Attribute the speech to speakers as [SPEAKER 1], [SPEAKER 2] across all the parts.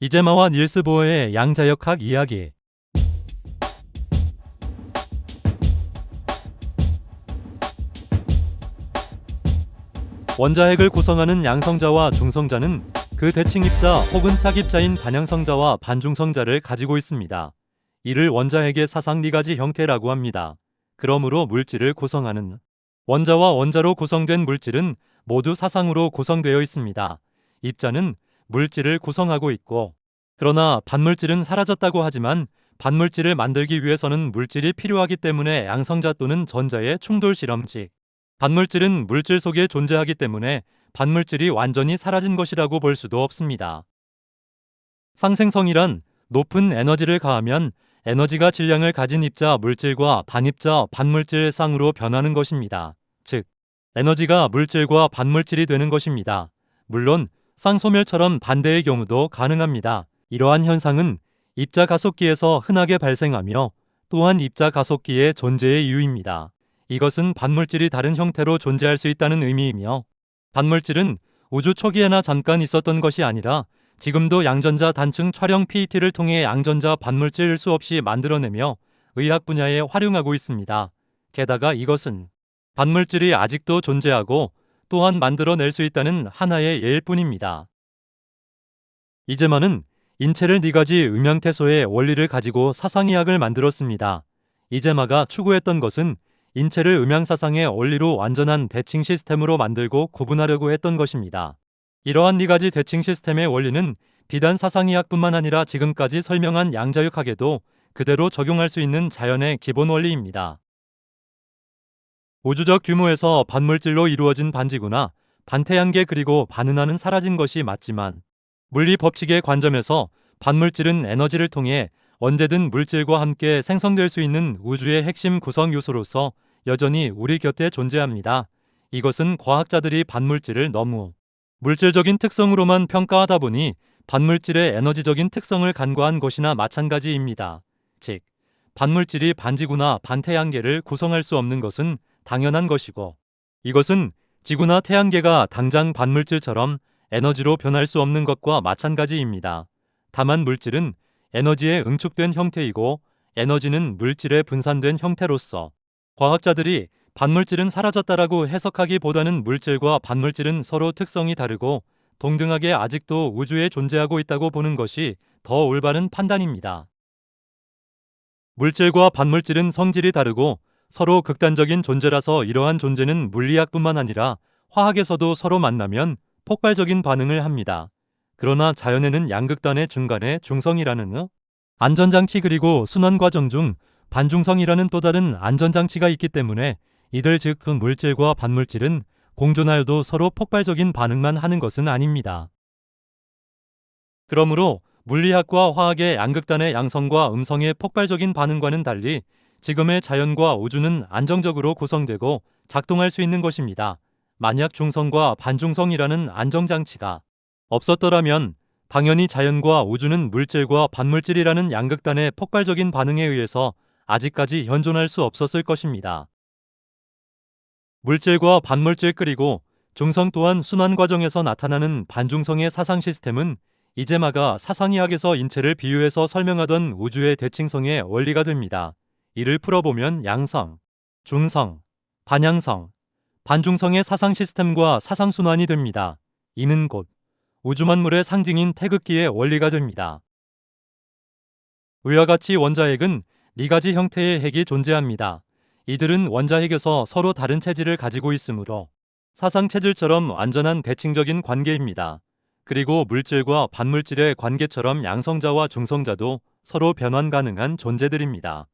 [SPEAKER 1] 이재마와 닐스 보어의 양자역학 이야기. 원자핵을 구성하는 양성자와 중성자는 그 대칭입자 혹은 짝입자인 반양성자와 반중성자를 가지고 있습니다. 이를 원자핵의 사상 4가지 형태라고 합니다. 그러므로 물질을 구성하는 원자와 원자로 구성된 물질은 모두 사상으로 구성되어 있습니다. 입자는 물질을 구성하고 있고, 그러나 반물질은 사라졌다고 하지만 반물질을 만들기 위해서는 물질이 필요하기 때문에 양성자 또는 전자의 충돌 실험, 즉 반물질은 물질 속에 존재하기 때문에 반물질이 완전히 사라진 것이라고 볼 수도 없습니다. 상생성이란 높은 에너지를 가하면 에너지가 질량을 가진 입자 물질과 반입자 반물질 쌍으로 변하는 것입니다. 즉, 에너지가 물질과 반물질이 되는 것입니다. 물론 쌍소멸처럼 반대의 경우도 가능합니다. 이러한 현상은 입자 가속기에서 흔하게 발생하며 또한 입자 가속기의 존재의 이유입니다. 이것은 반물질이 다른 형태로 존재할 수 있다는 의미이며, 반물질은 우주 초기에나 잠깐 있었던 것이 아니라 지금도 양전자 단층 촬영 PET를 통해 양전자 반물질을 수없이 만들어내며 의학 분야에 활용하고 있습니다. 게다가 이것은 반물질이 아직도 존재하고 또한 만들어낼 수 있다는 하나의 예일 뿐입니다. 이재만은 인체를 4가지 음양태소의 원리를 가지고 사상의학을 만들었습니다. 이재마가 추구했던 것은 인체를 음양사상의 원리로 완전한 대칭 시스템으로 만들고 구분하려고 했던 것입니다. 이러한 4가지 대칭 시스템의 원리는 비단 사상의학뿐만 아니라 지금까지 설명한 양자역학에도 그대로 적용할 수 있는 자연의 기본 원리입니다. 우주적 규모에서 반물질로 이루어진 반지구나 반태양계 그리고 반은하는 사라진 것이 맞지만, 물리 법칙의 관점에서 반물질은 에너지를 통해 언제든 물질과 함께 생성될 수 있는 우주의 핵심 구성 요소로서 여전히 우리 곁에 존재합니다. 이것은 과학자들이 반물질을 너무 물질적인 특성으로만 평가하다 보니 반물질의 에너지적인 특성을 간과한 것이나 마찬가지입니다. 즉, 반물질이 반지구나 반태양계를 구성할 수 없는 것은 당연한 것이고, 이것은 지구나 태양계가 당장 반물질처럼 에너지로 변할 수 없는 것과 마찬가지입니다. 다만 물질은 에너지에 응축된 형태이고 에너지는 물질에 분산된 형태로서 과학자들이 반물질은 사라졌다라고 해석하기보다는 물질과 반물질은 서로 특성이 다르고 동등하게 아직도 우주에 존재하고 있다고 보는 것이 더 올바른 판단입니다. 물질과 반물질은 성질이 다르고 서로 극단적인 존재라서 이러한 존재는 물리학뿐만 아니라 화학에서도 서로 만나면 폭발적인 반응을 합니다. 그러나 자연에는 양극단의 중간에 중성이라는 안전장치 그리고 순환과정 중 반중성이라는 또 다른 안전장치가 있기 때문에 이들 즉 그 물질과 반물질은 공존하여도 서로 폭발적인 반응만 하는 것은 아닙니다. 그러므로 물리학과 화학의 양극단의 양성과 음성의 폭발적인 반응과는 달리 지금의 자연과 우주는 안정적으로 구성되고 작동할 수 있는 것입니다. 만약 중성과 반중성이라는 안정장치가 없었더라면 당연히 자연과 우주는 물질과 반물질이라는 양극단의 폭발적인 반응에 의해서 아직까지 현존할 수 없었을 것입니다. 물질과 반물질 그리고 중성 또한 순환 과정에서 나타나는 반중성의 사상 시스템은 이재마가 사상의학에서 인체를 비유해서 설명하던 우주의 대칭성의 원리가 됩니다. 이를 풀어보면 양성, 중성, 반양성, 반중성의 사상 시스템과 사상 순환이 됩니다. 이는 곧 우주 만물의 상징인 태극기의 원리가 됩니다. 위와 같이 원자핵은 4가지 형태의 핵이 존재합니다. 이들은 원자핵에서 서로 다른 체질을 가지고 있으므로 사상 체질처럼 완전한 대칭적인 관계입니다. 그리고 물질과 반물질의 관계처럼 양성자와 중성자도 서로 변환 가능한 존재들입니다.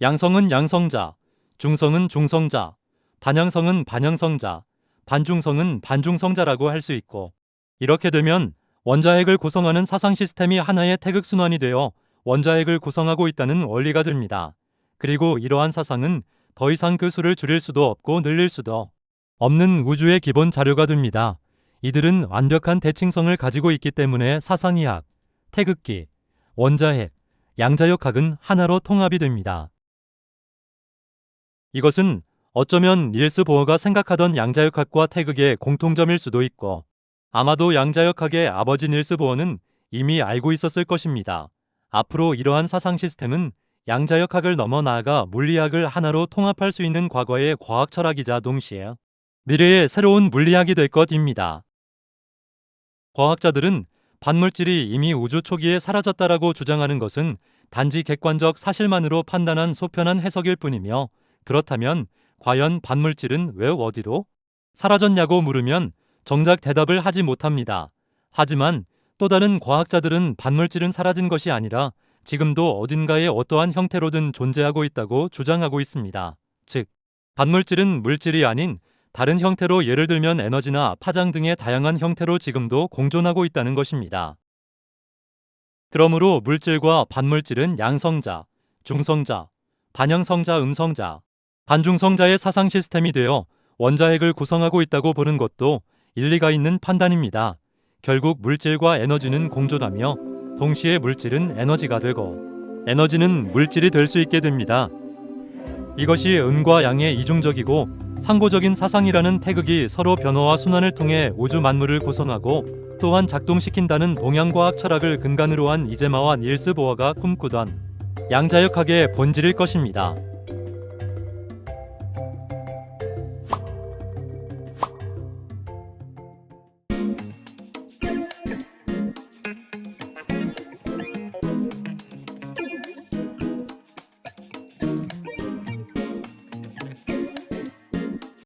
[SPEAKER 1] 양성은 양성자, 중성은 중성자, 반양성은 반양성자, 반중성은 반중성자라고 할 수 있고, 이렇게 되면 원자핵을 구성하는 사상 시스템이 하나의 태극순환이 되어 원자핵을 구성하고 있다는 원리가 됩니다. 그리고 이러한 사상은 더 이상 그 수를 줄일 수도 없고 늘릴 수도 없는 우주의 기본 자료가 됩니다. 이들은 완벽한 대칭성을 가지고 있기 때문에 사상의학, 태극기, 원자핵, 양자역학은 하나로 통합이 됩니다. 이것은 어쩌면 닐스 보어가 생각하던 양자역학과 태극의 공통점일 수도 있고, 아마도 양자역학의 아버지 닐스 보어는 이미 알고 있었을 것입니다. 앞으로 이러한 사상 시스템은 양자역학을 넘어 나아가 물리학을 하나로 통합할 수 있는 과거의 과학 철학이자 동시에 미래의 새로운 물리학이 될 것입니다. 과학자들은 반물질이 이미 우주 초기에 사라졌다라고 주장하는 것은 단지 객관적 사실만으로 판단한 소편한 해석일 뿐이며, 그렇다면 과연 반물질은 왜 어디로 사라졌냐고 물으면 정작 대답을 하지 못합니다. 하지만 또 다른 과학자들은 반물질은 사라진 것이 아니라 지금도 어딘가에 어떠한 형태로든 존재하고 있다고 주장하고 있습니다. 즉, 반물질은 물질이 아닌 다른 형태로, 예를 들면 에너지나 파장 등의 다양한 형태로 지금도 공존하고 있다는 것입니다. 그러므로 물질과 반물질은 양성자, 중성자, 반영성자, 음성자, 반중성자의 사상 시스템이 되어 원자핵을 구성하고 있다고 보는 것도 일리가 있는 판단입니다. 결국 물질과 에너지는 공존하며 동시에 물질은 에너지가 되고 에너지는 물질이 될 수 있게 됩니다. 이것이 음과 양의 이중적이고 상보적인 사상이라는 태극이 서로 변화와 순환을 통해 우주 만물을 구성하고 또한 작동시킨다는 동양과학 철학을 근간으로 한 이제마와 닐스 보어가 꿈꾸던 양자역학의 본질일 것입니다.